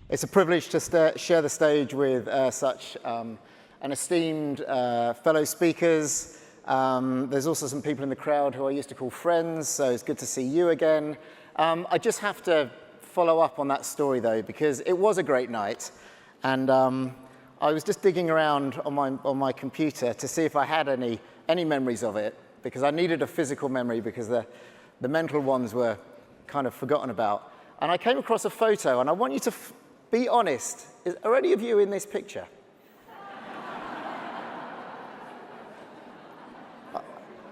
It's a privilege to share the stage with such an esteemed fellow speakers. There's also some people in the crowd who I used to call friends, so it's good to see you again. I just have to follow up on that story though, because it was a great night, and I was just digging around on my computer to see if I had any memories of it, because I needed a physical memory because the mental ones were kind of forgotten about. And I came across a photo, and I want you to be honest. Are any of you in this picture?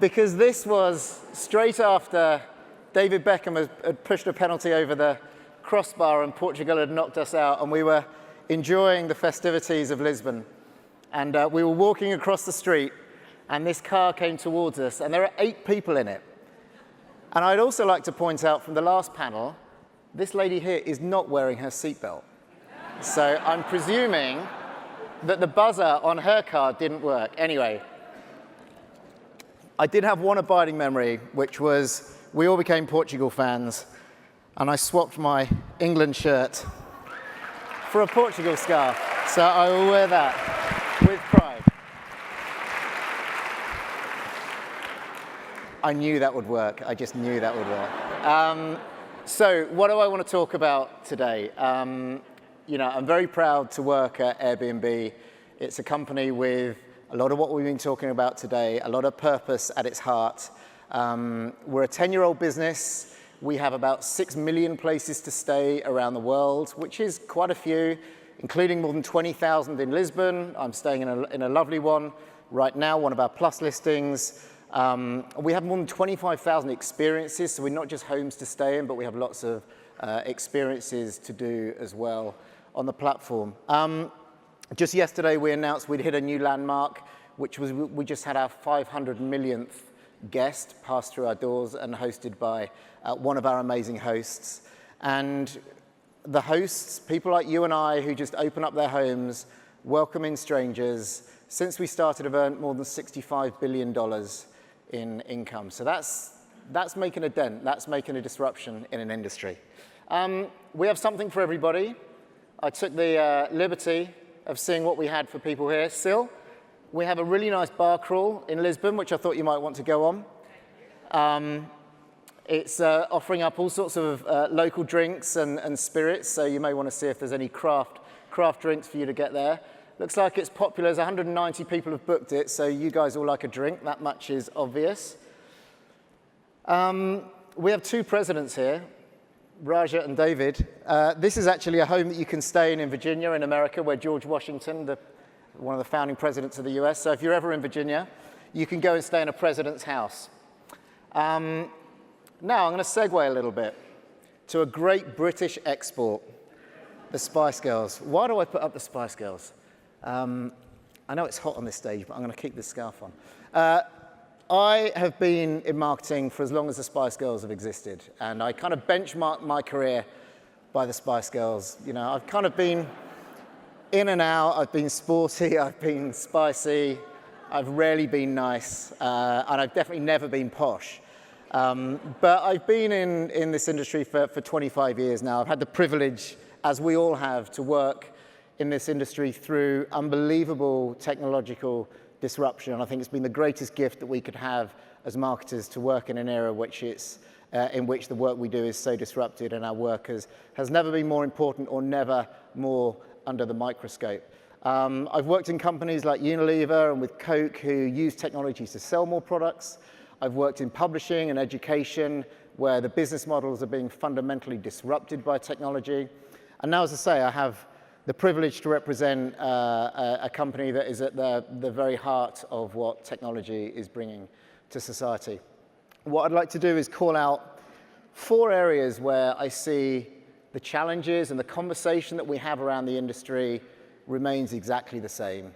Because this was straight after David Beckham had pushed a penalty over the crossbar and Portugal had knocked us out, and we were enjoying the festivities of Lisbon. And we were walking across the street, and this car came towards us, and there are 8 people in it. And I'd also like to point out from the last panel, this lady here is not wearing her seatbelt. So I'm presuming that the buzzer on her car didn't work. Anyway, I did have one abiding memory, which was we all became Portugal fans, and I swapped my England shirt for a Portugal scarf. So I will wear that with pride. I knew that would work. I just knew that would work. So what do I want to talk about today? You know, I'm very proud to work at Airbnb. It's a company with a lot of what we've been talking about today, a lot of purpose at its heart. We're a 10-year-old business. We have about 6 million places to stay around the world, which is quite a few, including more than 20,000 in Lisbon. I'm staying in a lovely one right now, one of our Plus listings. We have more than 25,000 experiences, so we're not just homes to stay in, but we have lots of experiences to do as well on the platform. Just yesterday, we announced we'd hit a new landmark, which was we just had our 500 millionth guest pass through our doors and hosted by one of our amazing hosts. And the hosts, people like you and I, who just open up their homes, welcoming strangers, since we started have earned more than $65 billion in income. So that's making a dent. That's making a disruption in an industry. We have something for everybody. I took the liberty of seeing what we had for people here. Sil, we have a really nice bar crawl in Lisbon, which I thought you might want to go on. It's offering up all sorts of local drinks and spirits, so you may want to see if there's any craft drinks for you to get there. Looks like it's popular. There's 190 people have booked it, so you guys all like a drink. That much is obvious. We have 2 presidents here, Raja and David. This is actually a home that you can stay in Virginia in America, where George Washington, one of the founding presidents of the US. So if you're ever in Virginia, you can go and stay in a president's house. Now I'm going to segue a little bit to a great British export, the Spice Girls. Why do I put up the Spice Girls? I know it's hot on this stage, but I'm going to keep this scarf on. I have been in marketing for as long as the Spice Girls have existed, and I kind of benchmark my career by the Spice Girls. You know, I've kind of been in and out. I've been sporty, I've been spicy, I've rarely been nice, and I've definitely never been posh. But I've been in this industry for 25 years now. I've had the privilege, as we all have, to work in this industry through unbelievable technological disruption. And I think it's been the greatest gift that we could have as marketers, to work in an era in which the work we do is so disrupted, and our work has never been more important or never more under the microscope. I've worked in companies like Unilever and with Coke, who use technologies to sell more products. I've worked in publishing and education, where the business models are being fundamentally disrupted by technology. And now, as I say, I have the privilege to represent a company that is at the very heart of what technology is bringing to society. What I'd like to do is call out 4 areas where I see the challenges and the conversation that we have around the industry remains exactly the same,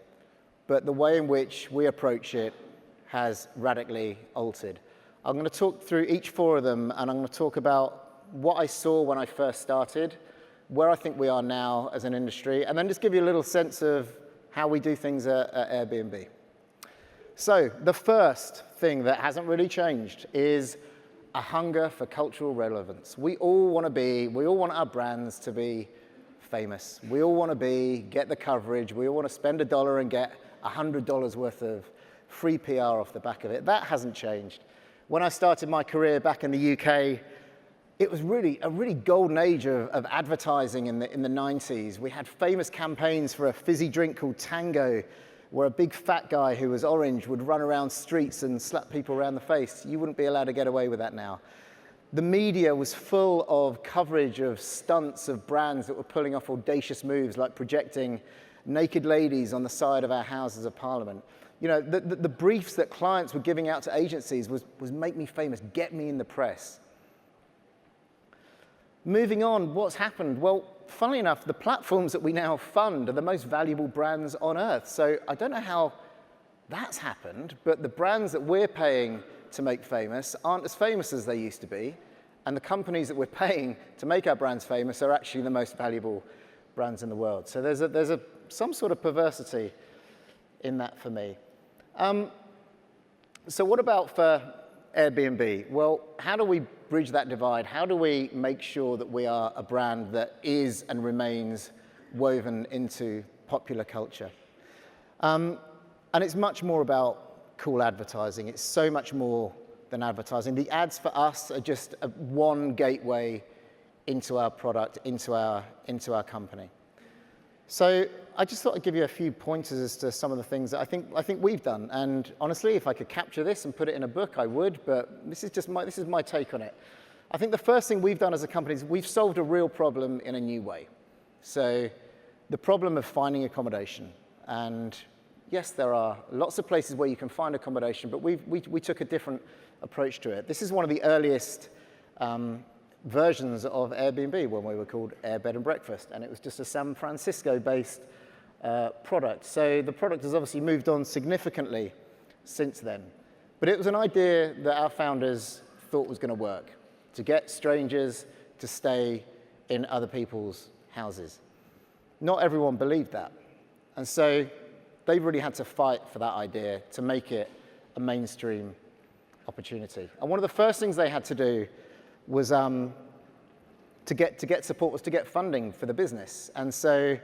but the way in which we approach it has radically altered. I'm going to talk through each 4 of them, and I'm going to talk about what I saw when I first started, where I think we are now as an industry, and then just give you a little sense of how we do things at Airbnb. So the first thing that hasn't really changed is a hunger for cultural relevance. We all want our brands to be famous. We all want to get the coverage. We all want to spend $1 and get $100 worth of free PR off the back of it. That hasn't changed. When I started my career back in the UK, it was really a golden age of advertising in the 90s. We had famous campaigns for a fizzy drink called Tango, where a big fat guy who was orange would run around streets and slap people around the face. You wouldn't be allowed to get away with that now. The media was full of coverage of stunts of brands that were pulling off audacious moves, like projecting naked ladies on the side of our Houses of Parliament. You know, the briefs that clients were giving out to agencies was make me famous, get me in the press. Moving on, what's happened? Well, funnily enough, the platforms that we now fund are the most valuable brands on earth. So I don't know how that's happened, but the brands that we're paying to make famous aren't as famous as they used to be. And the companies that we're paying to make our brands famous are actually the most valuable brands in the world. So there's some sort of perversity in that for me. So what about for Airbnb? Well, how do we bridge that divide? How do we make sure that we are a brand that is and remains woven into popular culture? And it's much more about cool advertising. It's so much more than advertising. The ads for us are just one gateway into our product, into our company. So I just thought I'd give you a few pointers as to some of the things that I think we've done. And honestly, if I could capture this and put it in a book, I would. But this is my take on it. I think the first thing we've done as a company is we've solved a real problem in a new way. So the problem of finding accommodation. And yes, there are lots of places where you can find accommodation, but we took a different approach to it. This is one of the earliest versions of Airbnb when we were called Air Bed and Breakfast, and it was just a San Francisco-based product. So the product has obviously moved on significantly since then. But it was an idea that our founders thought was going to work, to get strangers to stay in other people's houses. Not everyone believed that. And so they really had to fight for that idea to make it a mainstream opportunity. And one of the first things they had to do was to get support, was to get funding for the business. And so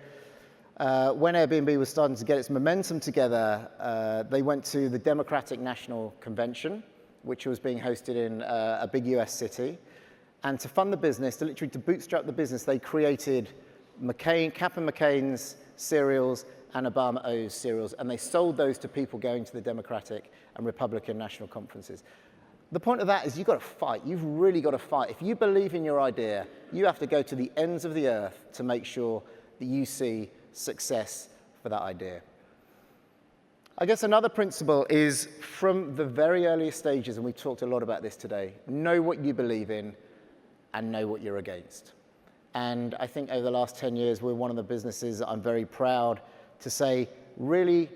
when Airbnb was starting to get its momentum together, they went to the Democratic National Convention, which was being hosted in a big US city. And to fund the business, to bootstrap the business, they created Cap and McCain's cereals and Obama O's cereals, and they sold those to people going to the Democratic and Republican national conferences. The point of that is you've got to fight. You've really got to fight. If you believe in your idea, you have to go to the ends of the earth to make sure that you see success for that idea. I guess another principle is from the very earliest stages, and we've talked a lot about this today, know what you believe in and know what you're against. And I think over the last 10 years, we're one of the businesses that I'm very proud to say really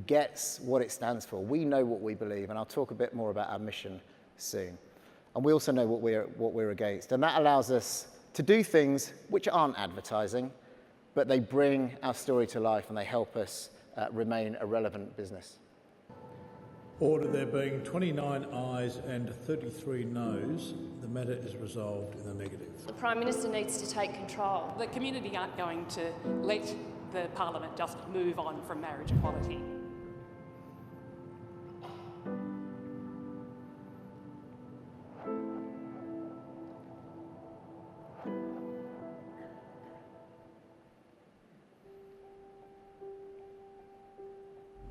gets what it stands for. We know what we believe, and I'll talk a bit more about our mission soon. And we also know what we're against. And that allows us to do things which aren't advertising, but they bring our story to life and they help us remain a relevant business. Order there being 29 ayes and 33 noes, the matter is resolved in the negative. The Prime Minister needs to take control. The community aren't going to let the Parliament just move on from marriage equality.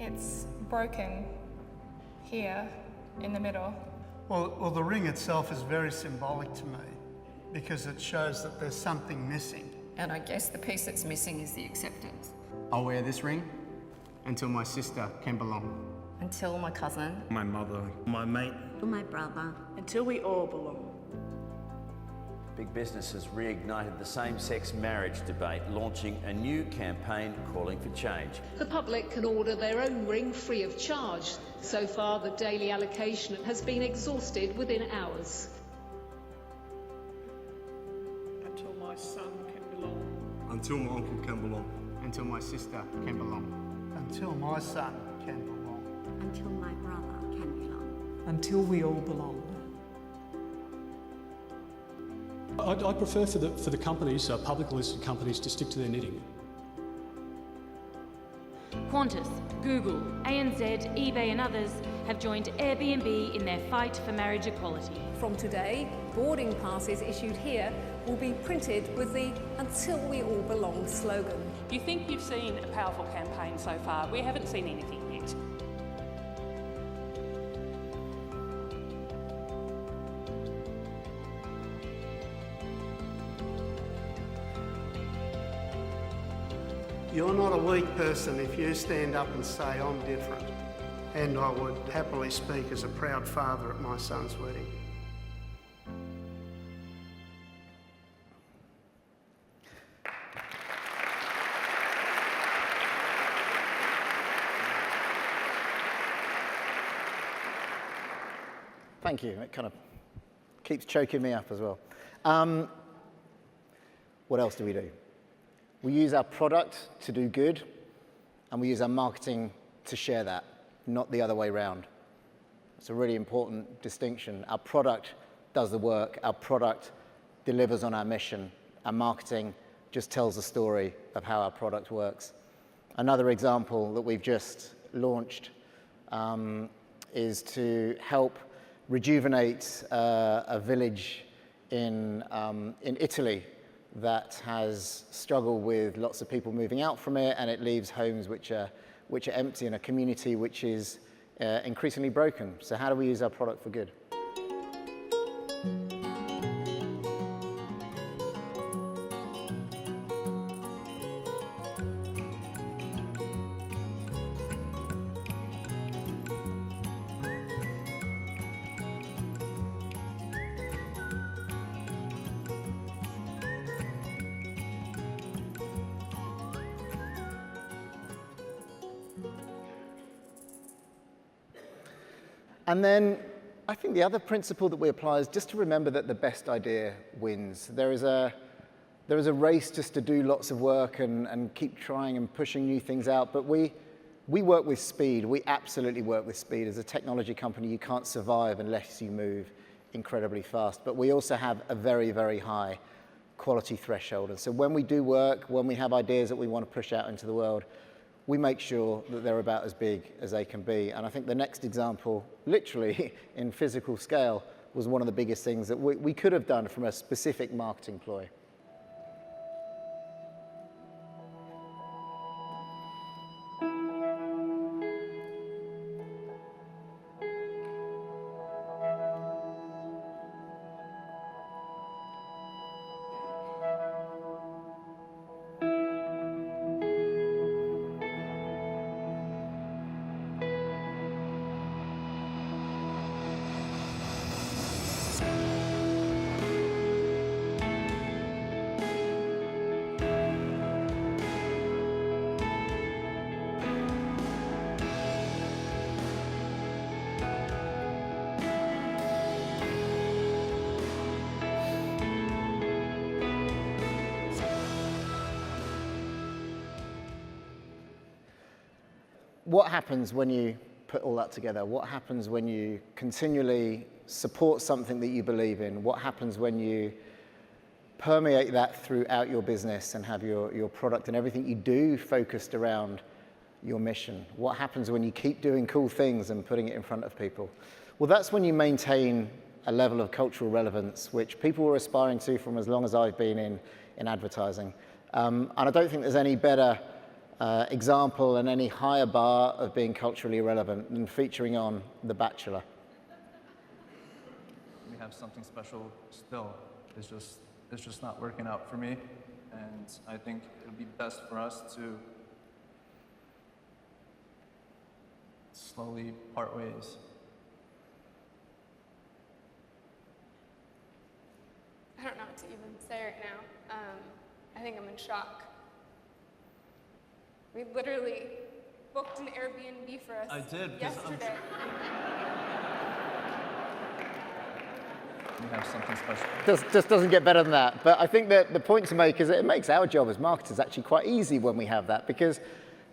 It's broken here in the middle. Well, the ring itself is very symbolic to me because it shows that there's something missing. And I guess the piece that's missing is the acceptance. I'll wear this ring until my sister can belong. Until my cousin. My mother. My mate. My brother. Until we all belong. Big business has reignited the same-sex marriage debate, launching a new campaign calling for change. The public can order their own ring free of charge. So far, the daily allocation has been exhausted within hours. Until my son can belong. Until my uncle can belong. Until my sister can belong. Until my son can belong. Until my brother can belong. Until we all belong. I prefer for the companies, publicly listed companies, to stick to their knitting. Qantas, Google, ANZ, eBay and others have joined Airbnb in their fight for marriage equality. From today, boarding passes issued here will be printed with the "Until We All Belong" slogan. You think you've seen a powerful campaign so far? We haven't seen anything yet. You're not a weak person if you stand up and say, I'm different. And I would happily speak as a proud father at my son's wedding. Thank you. It kind of keeps choking me up as well. What else do we do? We use our product to do good, and we use our marketing to share that, not the other way around. It's a really important distinction. Our product does the work. Our product delivers on our mission. Our marketing just tells the story of how our product works. Another example that we've just launched is to help rejuvenate a village in Italy that has struggled with lots of people moving out from it, and it leaves homes which are empty in a community which is increasingly broken. So how do we use our product for good? And then I think the other principle that we apply is just to remember that the best idea wins. There is a race just to do lots of work and keep trying and pushing new things out, but we work with speed. We absolutely work with speed. As a technology company, you can't survive unless you move incredibly fast. But we also have a very, very high quality threshold. And so when we do work, when we have ideas that we want to push out into the world, we make sure that they're about as big as they can be. And I think the next example, literally in physical scale, was one of the biggest things that we could have done from a specific marketing ploy. What happens when you put all that together? What happens when you continually support something that you believe in? What happens when you permeate that throughout your business and have your product and everything you do focused around your mission? What happens when you keep doing cool things and putting it in front of people? Well, that's when you maintain a level of cultural relevance, which people were aspiring to from as long as I've been in advertising. And I don't think there's any better example and any higher bar of being culturally relevant than featuring on The Bachelor. We have something special still. It's just not working out for me, and I think it'll be best for us to slowly part ways. I don't know what to even say right now. I think I'm in shock. We literally booked an Airbnb for us yesterday. We have something special. Just doesn't get better than that. But I think that the point to make is that it makes our job as marketers actually quite easy when we have that, because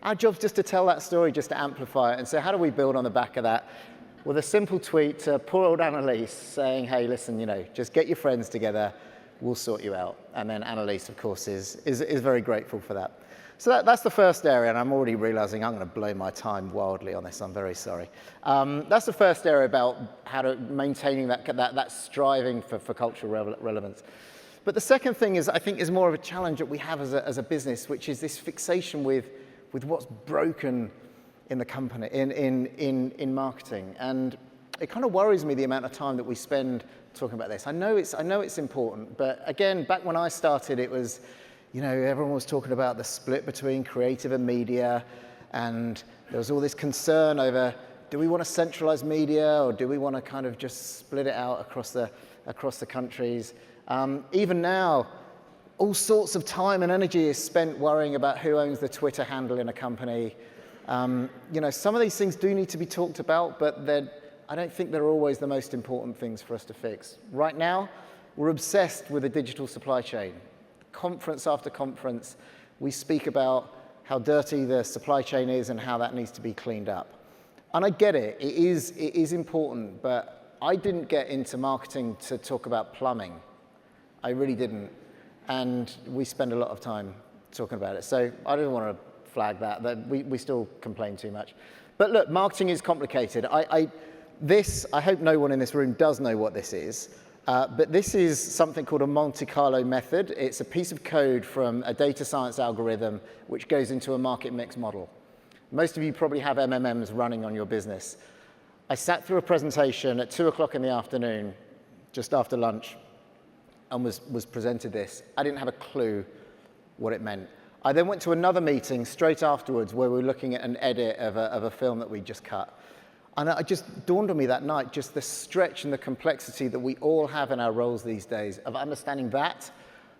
our job's just to tell that story, just to amplify it. And so how do we build on the back of that? With a simple tweet to poor old Annalise saying, hey, listen, just get your friends together, we'll sort you out. And then Annalise, of course, is very grateful for that. So that's the first area, and I'm already realizing I'm going to blow my time wildly on this. I'm very sorry. That's the first area about how to maintaining that striving for cultural relevance. But the second thing is, I think, is more of a challenge that we have as a business, which is this fixation with what's broken in the company, in marketing. And it kind of worries me the amount of time that we spend talking about this. I know it's important, but again, back when I started, it was, everyone was talking about the split between creative and media, and there was all this concern over, do we want to centralize media, or do we want to kind of just split it out across the countries? Even now, all sorts of time and energy is spent worrying about who owns the Twitter handle in a company. Some of these things do need to be talked about, but I don't think they're always the most important things for us to fix. Right now, we're obsessed with a digital supply chain. Conference after conference, we speak about how dirty the supply chain is and how that needs to be cleaned up. And I get it, it is important, but I didn't get into marketing to talk about plumbing. I really didn't. And we spend a lot of time talking about it. So I don't want to flag that we still complain too much. But look, marketing is complicated. I hope no one in this room does know what this is. But this is something called a Monte Carlo method. It's a piece of code from a data science algorithm which goes into a market mix model. Most of you probably have MMMs running on your business. I sat through a presentation at 2 o'clock in the afternoon, just after lunch, and was presented this. I didn't have a clue what it meant. I then went to another meeting straight afterwards where we were looking at an edit of a film that we just cut. And it just dawned on me that night, just the stretch and the complexity that we all have in our roles these days of understanding that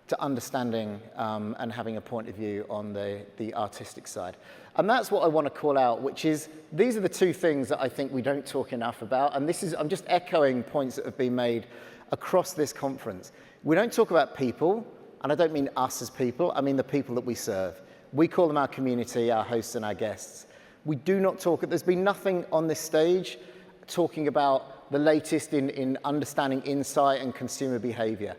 to understanding and having a point of view on the artistic side. And that's what I want to call out, which is, these are the two things that I think we don't talk enough about. And I'm just echoing points that have been made across this conference. We don't talk about people, and I don't mean us as people, I mean the people that we serve. We call them our community, our hosts and our guests. We do not talk, there's been nothing on this stage talking about the latest in understanding insight and consumer behavior.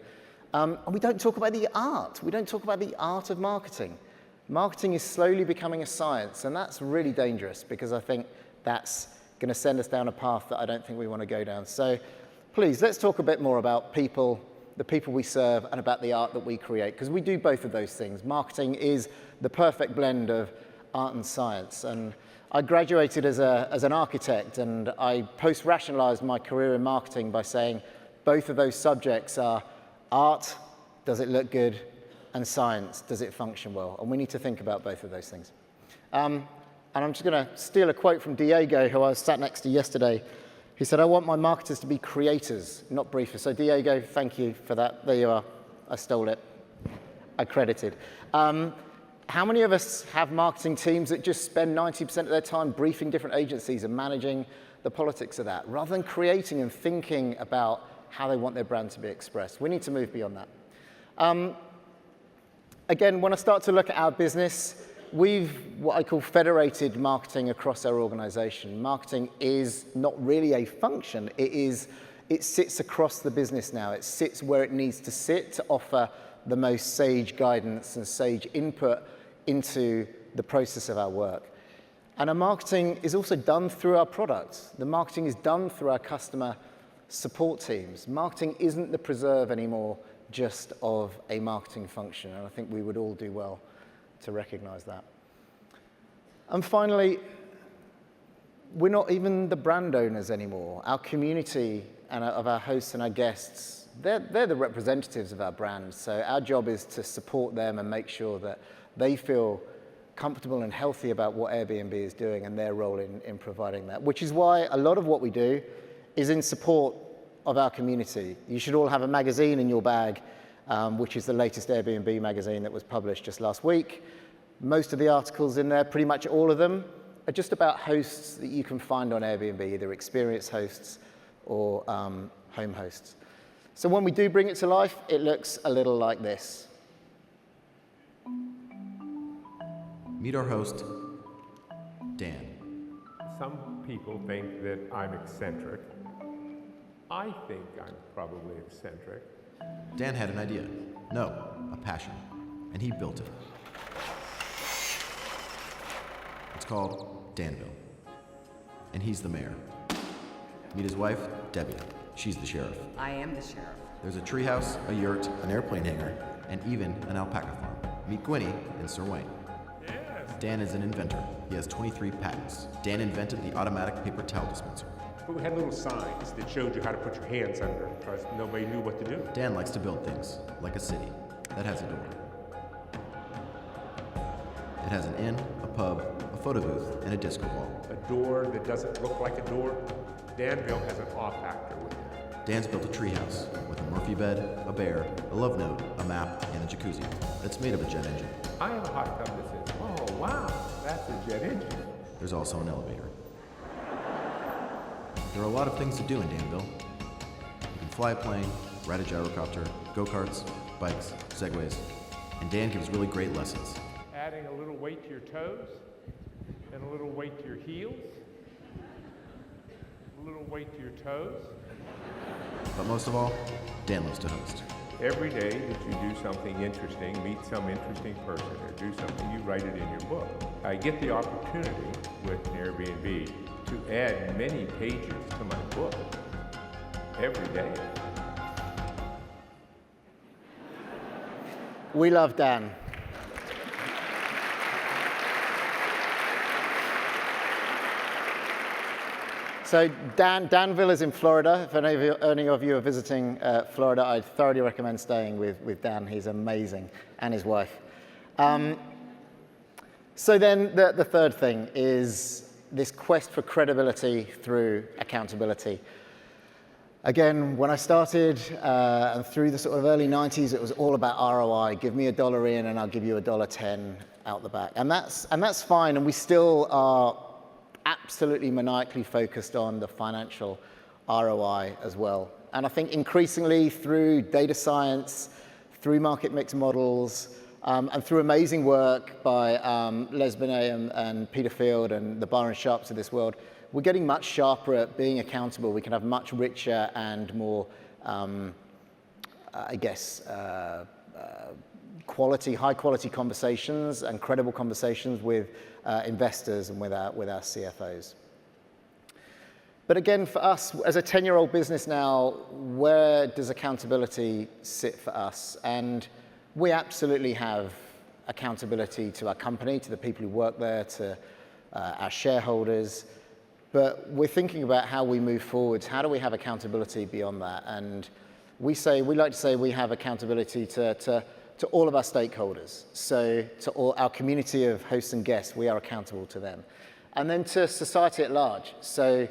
And we don't talk about the art. We don't talk about the art of marketing. Marketing is slowly becoming a science, and that's really dangerous because I think that's going to send us down a path that I don't think we want to go down. So please, let's talk a bit more about people, the people we serve, and about the art that we create, because we do both of those things. Marketing is the perfect blend of art and science. And I graduated as an architect, and I post-rationalized my career in marketing by saying both of those subjects are art, does it look good, and science, does it function well? And we need to think about both of those things. And I'm just going to steal a quote from Diego, who I was sat next to yesterday. He said, I want my marketers to be creators, not briefers. So Diego, thank you for that. There you are. I stole it. I credited. How many of us have marketing teams that just spend 90% of their time briefing different agencies and managing the politics of that, rather than creating and thinking about how they want their brand to be expressed? We need to move beyond that. Again, when I start to look at our business, we've what I call federated marketing across our organization. Marketing is not really a function. It sits across the business now. It sits where it needs to sit to offer the most sage guidance and sage input into the process of our work. And our marketing is also done through our products. The marketing is done through our customer support teams. Marketing isn't the preserve anymore just of a marketing function, and I think we would all do well to recognize that. And finally, we're not even the brand owners anymore. Our community and of our hosts and our guests, they're the representatives of our brand. So our job is to support them and make sure that they feel comfortable and healthy about what Airbnb is doing and their role in providing that, which is why a lot of what we do is in support of our community. You should all have a magazine in your bag, which is the latest Airbnb magazine that was published just last week. Most of the articles in there, pretty much all of them, are just about hosts that you can find on Airbnb, either experienced hosts or home hosts. So when we do bring it to life, it looks a little like this. Meet our host, Dan. Some people think that I'm eccentric. I think I'm probably eccentric. Dan had an idea. No, a passion. And he built it. It's called Danville. And he's the mayor. Meet his wife, Debbie. She's the sheriff. I am the sheriff. There's a treehouse, a yurt, an airplane hangar, and even an alpaca farm. Meet Gwynnie and Sir Wayne. Yes. Dan is an inventor. He has 23 patents. Dan invented the automatic paper towel dispenser. But we had little signs that showed you how to put your hands under because nobody knew what to do. Dan likes to build things, like a city, that has a door. It has an inn, a pub, a photo booth, and a disco ball. A door that doesn't look like a door. Danville has an awe factor with it. Dan's built a treehouse with a Murphy bed, a bear, a love note, a map, and a jacuzzi. It's made of a jet engine. I have a hot tub that says, oh wow, that's a jet engine. There's also an elevator. There are a lot of things to do in Danville. You can fly a plane, ride a gyrocopter, go-karts, bikes, segways, and Dan gives really great lessons. Adding a little weight to your toes, and a little weight to your heels, a little weight to your toes. But most of all, Dan loves to host. Every day that you do something interesting, meet some interesting person, or do something, you write it in your book. I get the opportunity with Airbnb to add many pages to my book every day. We love Dan. So Danville is in Florida. If any of you are visiting Florida, I'd thoroughly recommend staying with Dan. He's amazing, and his wife. So then the third thing is this quest for credibility through accountability. Again, when I started and through the sort of early 90s, it was all about ROI. Give me $1 in and I'll give you $1.10 out the back. And that's fine, and we still are absolutely maniacally focused on the financial ROI as well. And I think increasingly through data science, through market mix models, and through amazing work by Les Binet and Peter Field and the Byron Sharps of this world, we're getting much sharper at being accountable. We can have much richer and more, high quality conversations and credible conversations with investors and with our CFOs. But again, for us, as a 10-year-old business now, where does accountability sit for us? And we absolutely have accountability to our company, to the people who work there, to our shareholders. But we're thinking about how we move forwards. How do we have accountability beyond that? And we like to say we have accountability to all of our stakeholders. So to all our community of hosts and guests, we are accountable to them. And then to society at large. So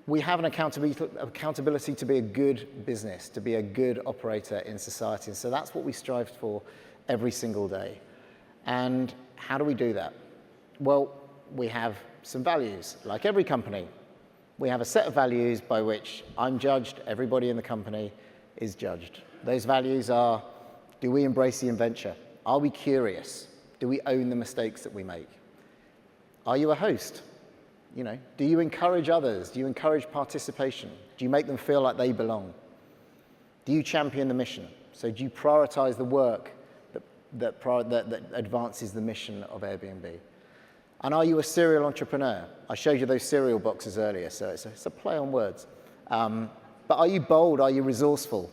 we have an accountability to be a good business, to be a good operator in society. And so that's what we strive for every single day. And how do we do that? Well, we have some values. Like every company, we have a set of values by which I'm judged, everybody in the company is judged. Those values are, do we embrace the adventure? Are we curious? Do we own the mistakes that we make? Are you a host? Do you encourage others? Do you encourage participation? Do you make them feel like they belong? Do you champion the mission? So do you prioritize the work that advances the mission of Airbnb? And are you a serial entrepreneur? I showed you those cereal boxes earlier, so it's a play on words. But are you bold? Are you resourceful?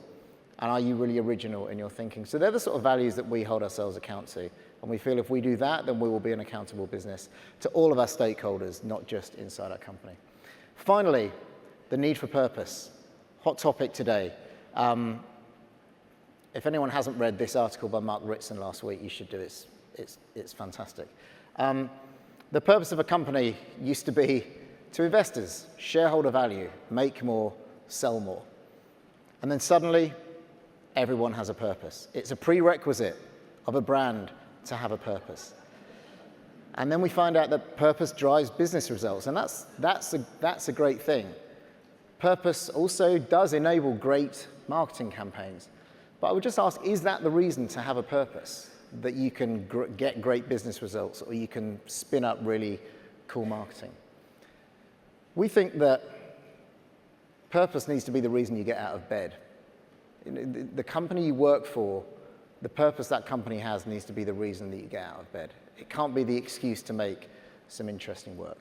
And are you really original in your thinking? So they're the sort of values that we hold ourselves account to. And we feel if we do that, then we will be an accountable business to all of our stakeholders, not just inside our company. Finally, the need for purpose. Hot topic today. If anyone hasn't read this article by Mark Ritson last week, you should do it. It's fantastic. The purpose of a company used to be to investors, shareholder value, make more, sell more. And then suddenly, everyone has a purpose. It's a prerequisite of a brand to have a purpose. And then we find out that purpose drives business results, and that's a great thing. Purpose also does enable great marketing campaigns. But I would just ask, is that the reason to have a purpose? That you can get great business results, or you can spin up really cool marketing? We think that purpose needs to be the reason you get out of bed. The company you work for, the purpose that company has needs to be the reason that you get out of bed. It can't be the excuse to make some interesting work.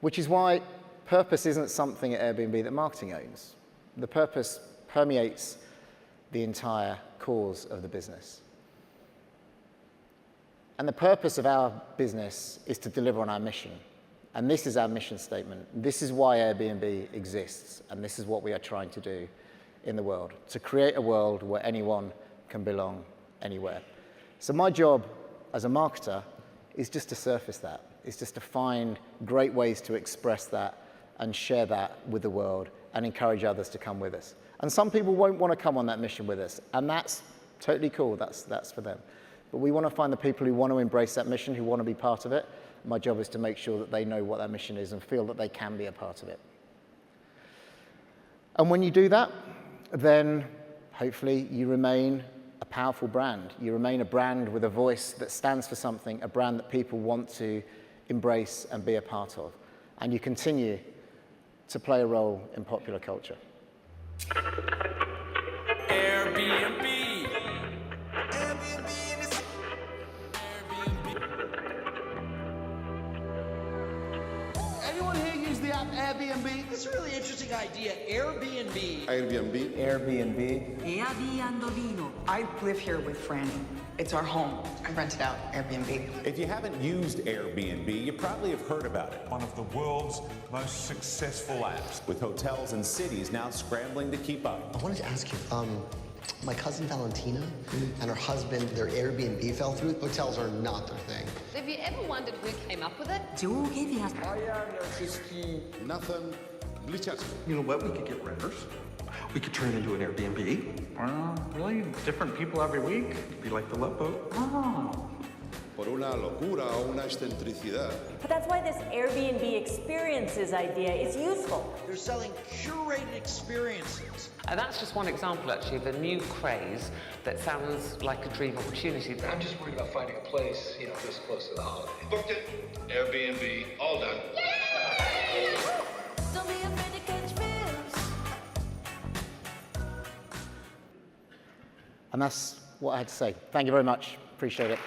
Which is why purpose isn't something at Airbnb that marketing owns. The purpose permeates the entire cause of the business. And the purpose of our business is to deliver on our mission. And this is our mission statement. This is why Airbnb exists, and this is what we are trying to do in the world, to create a world where anyone can belong anywhere. So my job as a marketer is just to surface that. It's just to find great ways to express that and share that with the world and encourage others to come with us. And some people won't want to come on that mission with us, and that's totally cool. That's for them. But we want to find the people who want to embrace that mission, who want to be part of it. My job is to make sure that they know what that mission is and feel that they can be a part of it. And when you do that, then hopefully you remain a powerful brand. You remain a brand with a voice that stands for something, a brand that people want to embrace and be a part of. And you continue to play a role in popular culture. Airbnb. Anyone here use the app Airbnb? It's a really interesting idea. Airbnb. Airbnb. Airbnb. Airbnb. I live here with Franny. It's our home. I rent it out, Airbnb. If you haven't used Airbnb, you probably have heard about it. One of the world's most successful apps. With hotels and cities now scrambling to keep up. I wanted to ask you, my cousin Valentina and her husband, their Airbnb fell through. Hotels are not their thing. Have you ever wondered who came up with it? Nothing. You know what? We could get renters. We could turn it into an Airbnb. Really? Different people every week? Be like the Love Boat. Oh. Por una locura o una excentricidad. But that's why this Airbnb experiences idea is useful. They're selling curated experiences. And that's just one example, actually, of a new craze that sounds like a dream opportunity. I'm just worried about finding a place, this close to the holiday. Booked it. Airbnb. All done. Yay! Don't be afraid to catch fish. And that's what I had to say. Thank you very much. Appreciate it.